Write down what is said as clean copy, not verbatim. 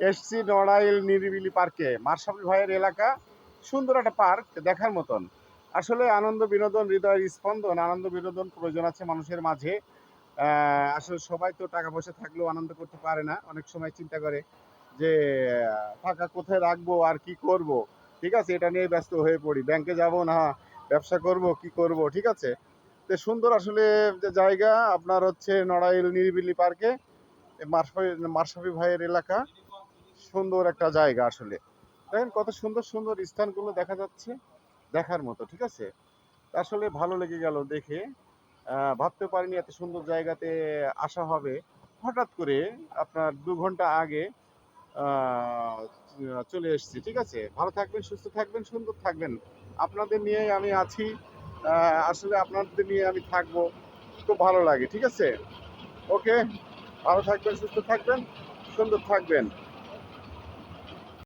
এসছি নড়াইল নিরিবিলি পার্কে, মাশরাফি ভাইয়ের এলাকা। সুন্দর একটা পার্ক, দেখার মতন। আসলে আনন্দ বিনোদন, হৃদয়ের স্পন্দন, আনন্দ বিনোদন প্রয়োজন আছে মানুষের মাঝে। আসলে সবাই তো টাকা পয়সা থাকলেও আনন্দ করতে পারে না, অনেক সময় চিন্তা করে যে টাকা কোথায় রাখবো আর কি করব। ঠিক আছে, এটা নিয়ে ব্যস্ত হয়ে পড়ি, ব্যাংকে যাব না ব্যবসা করব কি করব। ঠিক আছে, তো সুন্দর আসলে যে জায়গা আপনার হচ্ছে নড়াইল নিরিবিলি পার্কে, মাশরাফি ভাইয়ের এলাকা। সুন্দর একটা জায়গা আসলে, দেখেন কত সুন্দর সুন্দর স্থানগুলো দেখা যাচ্ছে, দেখার মতো। ঠিক আছে, আসলে ভালো লেগে গেল দেখে। ভাবতে পারিনি এত সুন্দর জায়গাতে আসা হবে। হঠাৎ করে আপনার ২ ঘন্টা আগে চলে এসেছি। ঠিক আছে, ভালো থাকবেন, সুস্থ থাকবেন, সুন্দর থাকবেন। আপনাদের নিয়েই আমি আছি, আসলে আপনাদের নিয়ে আমি থাকবো, খুব ভালো লাগে। ঠিক আছে, ওকে, ভালো থাকবেন, সুস্থ থাকবেন, সুন্দর থাকবেন।